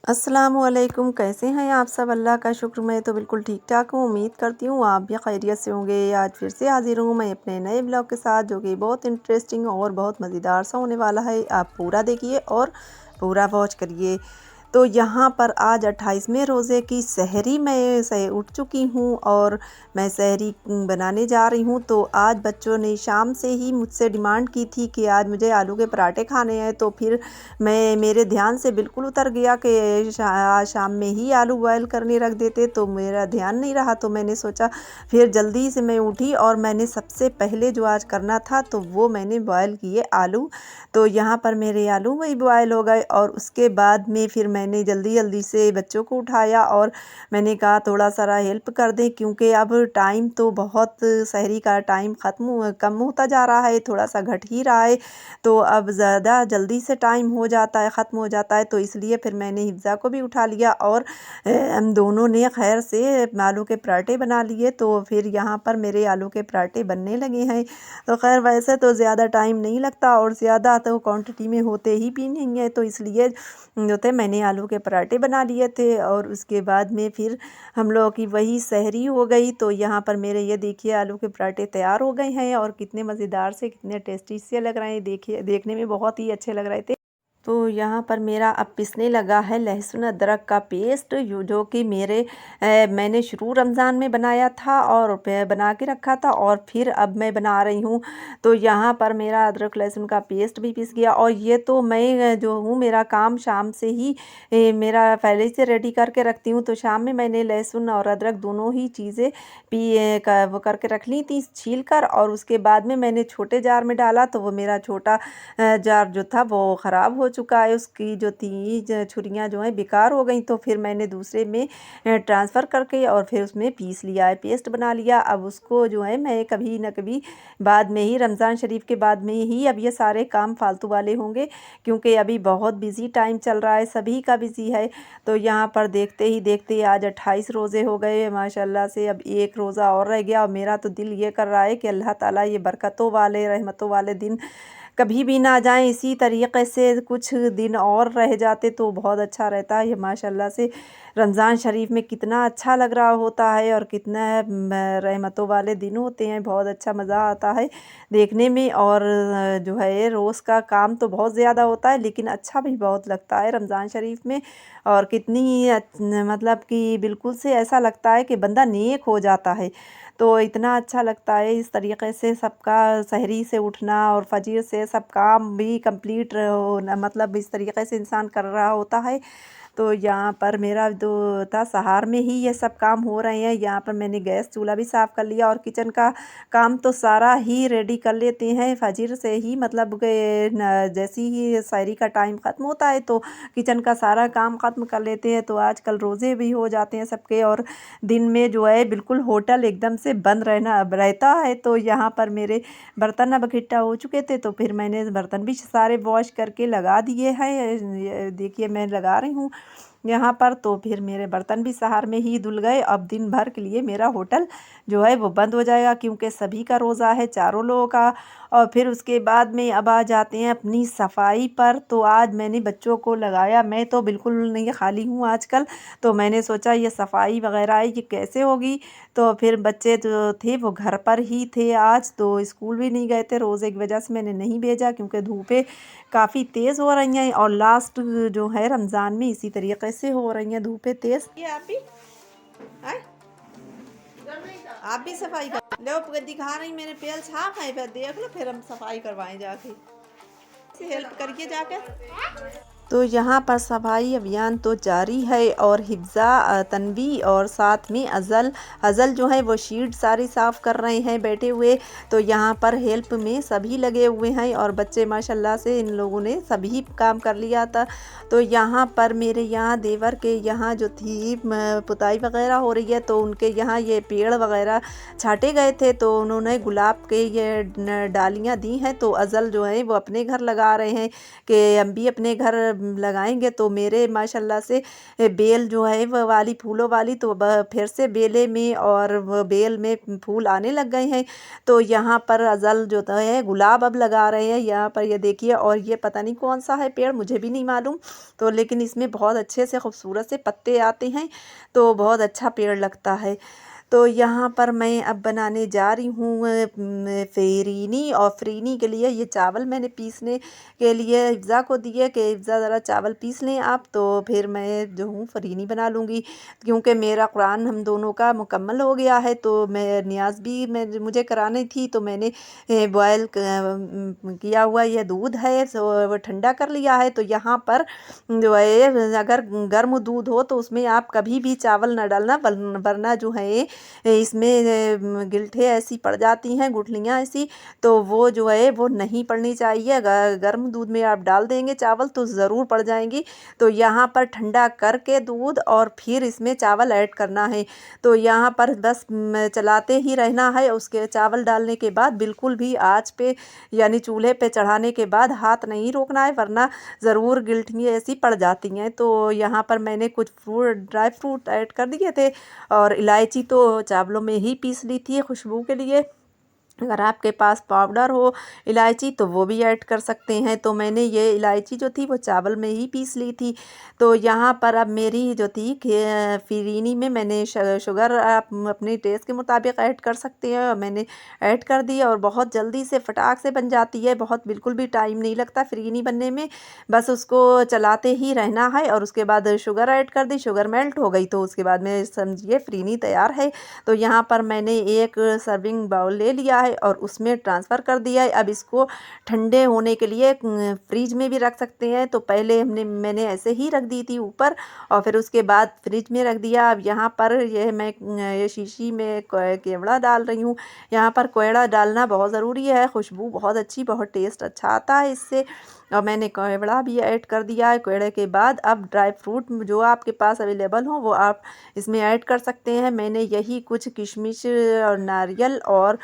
अस्सलामुअलैकुम, कैसे हैं आप सब? अल्लाह का शुक्र, मैं तो बिल्कुल ठीक-ठाक हूँ। उम्मीद करती हूँ आप भी खैरियत से होंगे। आज फिर से हाज़िर हूँ मैं अपने नए ब्लॉग के साथ, जो कि बहुत इंटरेस्टिंग और बहुत मज़ेदार सा होने वाला है। आप पूरा देखिए और पूरा वॉच करिए। तो यहाँ पर आज 28वें रोज़े की सहरी मैं उठ चुकी हूँ और मैं सहरी बनाने जा रही हूँ। तो आज बच्चों ने शाम से ही मुझसे डिमांड की थी कि आज मुझे आलू के पराठे खाने हैं। तो फिर मेरे ध्यान से बिल्कुल उतर गया कि आज शाम में ही आलू बॉयल करने रख देते, तो मेरा ध्यान नहीं रहा। तो मैंने सोचा, फिर जल्दी से मैं उठी और मैंने सबसे पहले जो आज करना था तो वो मैंने बॉयल किए आलू। तो यहाँ पर मेरे आलू वही बॉयल हो गए और उसके बाद में फिर मैंने जल्दी-जल्दी से बच्चों को उठाया और मैंने कहा थोड़ा सा हेल्प कर दें, क्योंकि अब टाइम तो बहुत सहरी का टाइम कम होता जा रहा है, थोड़ा-सा घट ही रहा है। तो अब ज़्यादा जल्दी से टाइम हो जाता है, ख़त्म हो जाता है, तो इसलिए फिर मैंने हिफ्ज़ा को भी उठा लिया और हम दोनों ने खैर से आलू के पराठे बना लिए। तो फिर यहाँ पर मेरे आलू के पराठे बनने लगे हैं। तो खैर वैसे तो ज़्यादा टाइम नहीं लगता और ज़्यादा तो क्वांटिटी में होते ही भी नहीं है, तो इसलिए जो थे मैंने आलू के पराठे बना लिए थे और उसके बाद में फिर हम लोगों की वही सहरी हो गई। तो यहाँ पर मेरे ये देखिए आलू के पराठे तैयार हो गए हैं और कितने मज़ेदार से, कितने टेस्टी से लग रहे हैं। देखिए, देखने में बहुत ही अच्छे लग रहे थे। तो यहाँ पर मेरा अब पिसने लगा है लहसुन अदरक का पेस्ट, जो कि मैंने शुरू रमज़ान में बनाया था और बना के रखा था और फिर अब मैं बना रही हूँ। तो यहाँ पर मेरा अदरक लहसुन का पेस्ट भी पिस गया और ये तो मैं जो हूँ, मेरा काम शाम से ही मेरा पहले से रेडी करके रखती हूँ। तो शाम में मैंने लहसुन और अदरक दोनों ही चीज़ें वो करके रख ली थी छील कर, और उसके बाद में मैंने छोटे जार में डाला। तो वो मेरा छोटा जार जो था वो ख़राब हो चुका है, उसकी जो थी छुरियाँ जो हैं बेकार हो गई। तो फिर मैंने दूसरे में ट्रांसफ़र करके और फिर उसमें पीस लिया है, पेस्ट बना लिया। अब उसको जो है मैं कभी न कभी बाद में ही, रमज़ान शरीफ के बाद में ही अब ये सारे काम फालतू वाले होंगे, क्योंकि अभी बहुत बिज़ी टाइम चल रहा है, सभी का बिज़ी है। तो यहाँ पर देखते ही देखते आज 28 रोज़े हो गए माशाल्लाह से। अब एक रोज़ा और रह गया और मेरा तो दिल ये कर रहा है कि अल्लाह ताला ये बरकतों वाले, रहमतों वाले दिन कभी भी ना जाएं। इसी तरीक़े से कुछ दिन और रह जाते तो बहुत अच्छा रहता है। ये माशाल्लाह से रमज़ान शरीफ में कितना अच्छा लग रहा होता है और कितना रहमतों वाले दिन होते हैं, बहुत अच्छा मज़ा आता है देखने में। और जो है रोज़ का काम तो बहुत ज़्यादा होता है, लेकिन अच्छा भी बहुत लगता है रमज़ान शरीफ में। और कितनी मतलब कि बिल्कुल से ऐसा लगता है कि बंदा नेक हो जाता है। तो इतना अच्छा लगता है इस तरीक़े से सबका सहरी से उठना और फजर से सब काम भी कंप्लीट होना, मतलब इस तरीक़े से इंसान कर रहा होता है। तो यहाँ पर मेरा जो था सहार में ही ये सब काम हो रहे हैं। यहाँ पर मैंने गैस चूल्हा भी साफ़ कर लिया और किचन का काम तो सारा ही रेडी कर लेते हैं फजर से ही, मतलब कि जैसे ही सहरी का टाइम ख़त्म होता है तो किचन का सारा काम ख़त्म कर लेते हैं। तो आजकल रोज़े भी हो जाते हैं सबके और दिन में जो है बिल्कुल होटल एकदम से बंद रहता है। तो यहाँ पर मेरे बर्तन अब इकट्ठा हो चुके थे, तो फिर मैंने बर्तन भी सारे वॉश करके लगा दिए हैं। ये देखिए मैं लगा रही हूँ यहाँ पर। तो फिर मेरे बर्तन भी सहार में ही धुल गए। अब दिन भर के लिए मेरा होटल जो है वो बंद हो जाएगा, क्योंकि सभी का रोज़ा है, चारों लोगों का। और फिर उसके बाद में अब आ जाते हैं अपनी सफाई पर। तो आज मैंने बच्चों को लगाया, मैं तो बिल्कुल नहीं खाली हूँ आजकल। तो मैंने सोचा ये सफाई वगैरह है ये कैसे होगी। तो फिर बच्चे जो थे वो घर पर ही थे आज, तो स्कूल भी नहीं गए थे, रोज़े की वजह से मैंने नहीं भेजा, क्योंकि धूपें काफ़ी तेज़ हो रही हैं और लास्ट जो है रमज़ान में इसी तरीक़े से हो रही हैं धूपें तेज़। ये आप भी सफाई कर लो, दिखा रही मेरे पेल छाप है, फिर देख लो, फिर हम सफाई करवाएं जाके, हेल्प करिए जाके। तो यहाँ पर सफाई अभियान तो जारी है और हिफ्ज़ा, तन्वी और साथ में अज़ल जो है वो शीट सारी साफ़ कर रहे हैं बैठे हुए। तो यहाँ पर हेल्प में सभी लगे हुए हैं और बच्चे माशाल्लाह से इन लोगों ने सभी काम कर लिया था। तो यहाँ पर मेरे यहाँ देवर के यहाँ जो थी पुताई वगैरह हो रही है, तो उनके यहाँ ये पेड़ वगैरह छाटे गए थे, तो उन्होंने गुलाब के ये डालियाँ दी हैं। तो अज़ल जो है वो अपने घर लगा रहे हैं कि हम भी अपने घर लगाएंगे तो मेरे माशाल्लाह से बेल जो है वो वाली फूलों वाली तो फिर से बेले में और बेल में फूल आने लग गए हैं। तो यहाँ पर अज़ल जो है गुलाब अब लगा रहे हैं यहाँ पर, ये देखिए। और ये पता नहीं कौन सा है पेड़, मुझे भी नहीं मालूम। तो लेकिन इसमें बहुत अच्छे से खूबसूरत से पत्ते आते हैं, तो बहुत अच्छा पेड़ लगता है। तो यहाँ पर मैं अब बनाने जा रही हूँ फ़ेरीनी। और फ़ेरीनी के लिए ये चावल मैंने पीसने के लिए हिफ्ज़ा को दिए कि हिफ्ज़ा ज़रा चावल पीस लें आप, तो फिर मैं जो हूँ फ़ेरीनी बना लूँगी। क्योंकि मेरा कुरान हम दोनों का मुकम्मल हो गया है, तो मैं नियाज़ भी मुझे करानी थी, तो मैंने बॉयल किया हुआ यह दूध है सो वो ठंडा कर लिया है। तो यहाँ पर जो है अगर गर्म दूध हो तो उसमें आप कभी भी चावल न डालना, वरना जो है इसमें गिलठे ऐसी पड़ जाती हैं, गुठलियाँ ऐसी, तो वो जो है वो नहीं पड़नी चाहिए। गर्म दूध में आप डाल देंगे चावल तो ज़रूर पड़ जाएंगी। तो यहाँ पर ठंडा करके दूध और फिर इसमें चावल ऐड करना है। तो यहाँ पर बस चलाते ही रहना है। उसके चावल डालने के बाद बिल्कुल भी आँच पे यानी चूल्हे पे चढ़ाने के बाद हाथ नहीं रोकना है, वरना ज़रूर गिलटियाँ ऐसी पड़ जाती हैं। तो यहाँ पर मैंने कुछ ड्राई फ्रूट ऐड कर दिए थे, और इलायची तो चावलों में ही पीस ली थी खुशबू के लिए। अगर आपके पास पाउडर हो इलायची तो वो भी ऐड कर सकते हैं। तो मैंने ये इलायची जो थी वो चावल में ही पीस ली थी। तो यहाँ पर अब मेरी जो थी फ़िरीनी में मैंने शुगर आप अपने टेस्ट के मुताबिक ऐड कर सकते हैं, और मैंने ऐड कर दी। और बहुत जल्दी से फटाक से बन जाती है, बहुत बिल्कुल भी टाइम नहीं लगता फ़िरीनी बनने में। बस उसको चलाते ही रहना है, और उसके बाद शुगर ऐड कर दी, शुगर मेल्ट हो गई तो उसके बाद में समझिए फ़िरीनी तैयार है। तो यहाँ पर मैंने एक सर्विंग बाउल ले लिया है और उसमें ट्रांसफ़र कर दिया है। अब इसको ठंडे होने के लिए फ्रिज में भी रख सकते हैं। तो पहले मैंने ऐसे ही रख दी थी ऊपर, और फिर उसके बाद फ्रिज में रख दिया। अब यहाँ पर मैं ये शीशी में केवड़ा डाल रही हूँ। यहाँ पर कोयड़ा डालना बहुत ज़रूरी है, खुशबू बहुत अच्छी, बहुत टेस्ट अच्छा आता है इससे। और मैंने कोयड़ा भी ऐड कर दिया है। कोयड़े के बाद अब ड्राई फ्रूट जो आपके पास अवेलेबल हो वो आप इसमें ऐड कर सकते हैं। मैंने यही कुछ किशमिश और नारियल और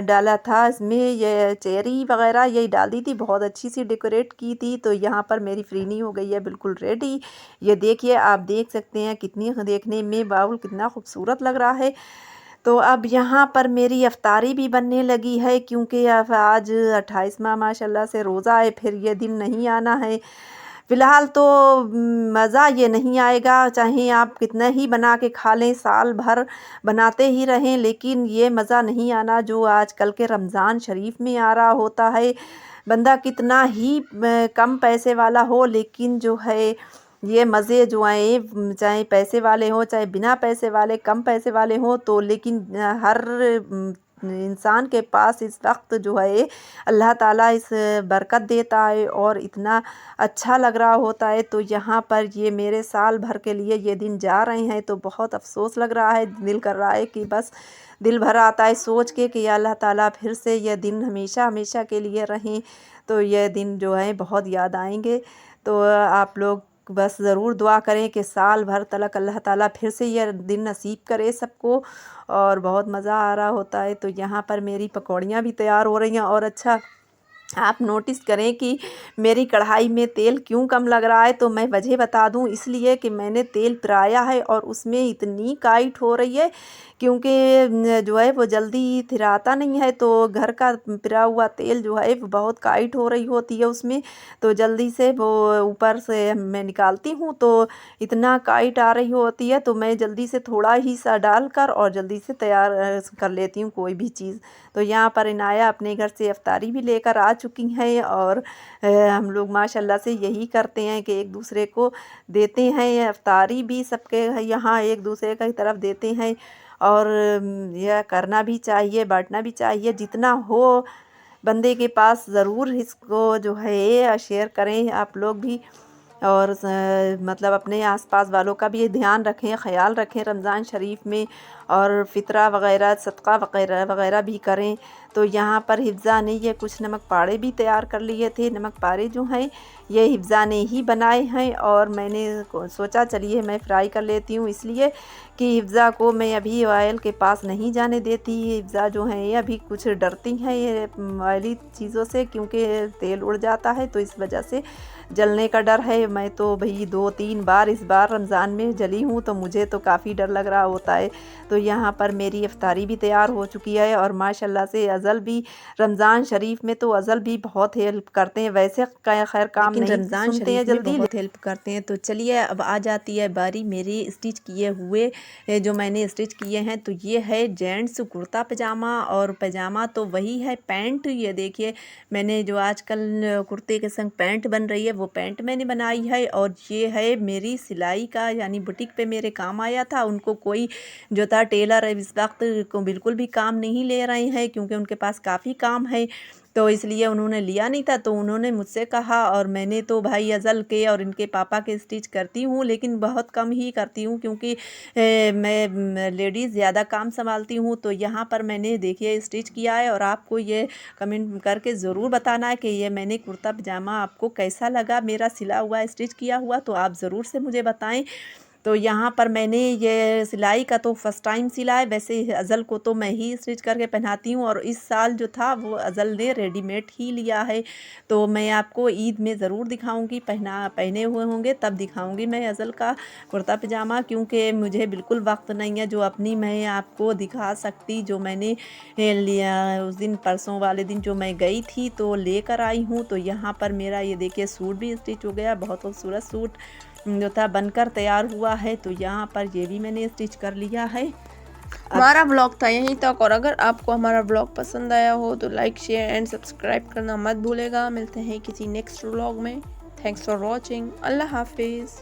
डाला था इसमें, ये चेरी वगैरह यही डाल दी थी, बहुत अच्छी सी डेकोरेट की थी। तो यहाँ पर मेरी फ़िरीनी हो गई है बिल्कुल रेडी। ये देखिए, आप देख सकते हैं कितनी देखने में बाउल कितना खूबसूरत लग रहा है। तो अब यहाँ पर मेरी अफ्तारी भी बनने लगी है, क्योंकि अब आज 28वां माशाल्लाह से रोज़ा है, फिर ये दिन नहीं आना है। फ़िलहाल तो मज़ा ये नहीं आएगा, चाहे आप कितना ही बना के खा लें, साल भर बनाते ही रहें, लेकिन ये मज़ा नहीं आना जो आजकल के रमज़ान शरीफ में आ रहा होता है। बंदा कितना ही कम पैसे वाला हो, लेकिन जो है ये मज़े जो आए, चाहे पैसे वाले हों चाहे बिना पैसे वाले, कम पैसे वाले हों, तो लेकिन हर इंसान के पास इस वक्त जो है अल्लाह ताला इस बरकत देता है और इतना अच्छा लग रहा होता है। तो यहाँ पर ये मेरे साल भर के लिए ये दिन जा रहे हैं, तो बहुत अफ़सोस लग रहा है। दिल कर रहा है कि बस दिल भर आता है सोच के कि अल्लाह ताला फिर से ये दिन हमेशा हमेशा के लिए रहें। तो ये दिन जो है बहुत याद आएंगे। तो आप लोग बस ज़रूर दुआ करें कि साल भर तलक अल्लाह ताला फिर से ये दिन नसीब करे सबको, और बहुत मज़ा आ रहा होता है। तो यहाँ पर मेरी पकौड़ियाँ भी तैयार हो रही हैं। और अच्छा, आप नोटिस करें कि मेरी कढ़ाई में तेल क्यों कम लग रहा है, तो मैं वजह बता दूं। इसलिए कि मैंने तेल पिराया है और उसमें इतनी काइट हो रही है, क्योंकि जो है वो जल्दी थिराता नहीं है। तो घर का पिरा हुआ तेल जो है वो बहुत काइट हो रही होती है उसमें, तो जल्दी से वो ऊपर से मैं निकालती हूँ तो इतना काइट आ रही होती है, तो मैं जल्दी से थोड़ा ही सा डालकर और जल्दी से तैयार कर लेती हूँ कोई भी चीज़। तो यहाँ पर इनाया अपने घर से इफ्तारी भी लेकर आ चुकी हैं, और हम लोग माशाल्लाह से यही करते हैं कि एक दूसरे को देते हैं। इफ्तारी भी सबके यहाँ एक दूसरे की तरफ देते हैं, और यह करना भी चाहिए, बांटना भी चाहिए। जितना हो बंदे के पास ज़रूर इसको जो है शेयर करें आप लोग भी, और मतलब अपने आसपास वालों का भी ध्यान रखें, ख़याल रखें रमज़ान शरीफ में, और फ़ितरा वग़ैरह सदक़ा वग़ैरह वग़ैरह भी करें। तो यहाँ पर हिफ्ज़ा ने ये कुछ नमक पाड़े भी तैयार कर लिए थे। नमक पाड़े जो हैं ये हिफ्ज़ा ने ही बनाए हैं, और मैंने सोचा चलिए मैं फ्राई कर लेती हूँ, इसलिए कि हिफ्ज़ा को मैं अभी ऑयल के पास नहीं जाने देती। हिफ्ज़ा जो हैं ये अभी कुछ डरती हैं ये ऑयली चीज़ों से, क्योंकि तेल उड़ जाता है, तो इस वजह से जलने का डर है। मैं तो भाई 2-3 बार इस बार रमज़ान में जली हूँ, तो मुझे तो काफ़ी डर लग रहा होता है। तो यहाँ पर मेरी इफ्तारी भी तैयार हो चुकी है और माशाल्लाह से अज़ल भी रमज़ान शरीफ में तो अज़ल भी बहुत हेल्प करते हैं। वैसे खैर काम लेकिन नहीं रमज़ान सुनते हैं शरीफ में जल्दी। बहुत हेल्प करते हैं। तो चलिए अब आ जाती है बारी मेरे स्टिच किए हुए जो मैंने स्टिच किए हैं। तो ये है जेंट्स कुर्ता पजामा, और पजामा तो वही है। पैंट ये देखिए, मैंने जो आजकल कुर्ते के संग पैंट बन रही है वो पैंट मैंने बनाई है। और ये है मेरी सिलाई का, यानी बुटीक पे मेरे काम आया था। उनको कोई जो था टेलर इस वक्त को बिल्कुल भी काम नहीं ले रहे हैं, क्योंकि उनके पास काफ़ी काम है, तो इसलिए उन्होंने लिया नहीं था। तो उन्होंने मुझसे कहा, और मैंने तो भाई अज़ल के और इनके पापा के स्टिच करती हूँ, लेकिन बहुत कम ही करती हूँ, क्योंकि मैं लेडीज़ ज़्यादा काम संभालती हूँ। तो यहाँ पर मैंने देखिए स्टिच किया है, और आपको ये कमेंट करके ज़रूर बताना है कि ये मैंने कुर्ता पजामा आपको कैसा लगा, मेरा सिला हुआ स्टिच किया हुआ, तो आप ज़रूर से मुझे बताएं। तो यहाँ पर मैंने ये सिलाई का तो फर्स्ट टाइम सिला है। वैसे अज़ल को तो मैं ही स्टिच करके पहनाती हूँ, और इस साल जो था वो अज़ल ने रेडीमेड ही लिया है। तो मैं आपको ईद में ज़रूर दिखाऊंगी, पहने हुए होंगे तब दिखाऊंगी मैं अज़ल का कुर्ता पजामा, क्योंकि मुझे बिल्कुल वक्त नहीं है जो अपनी मैं आपको दिखा सकती। जो मैंने लिया उस दिन, परसों वाले दिन जो मैं गई थी तो लेकर आई हूँ। तो यहाँ पर मेरा ये देखिए सूट भी स्टिच हो गया, बहुत खूबसूरत सूट जो था बनकर तैयार हुआ है। तो यहाँ पर ये भी मैंने स्टिच कर लिया है। हमारा ब्लॉग था यहीं तक, और अगर आपको हमारा ब्लॉग पसंद आया हो तो लाइक शेयर एंड सब्सक्राइब करना मत भूलेगा। मिलते हैं किसी नेक्स्ट ब्लॉग में। Thanks for watching. अल्लाह हाफिज़।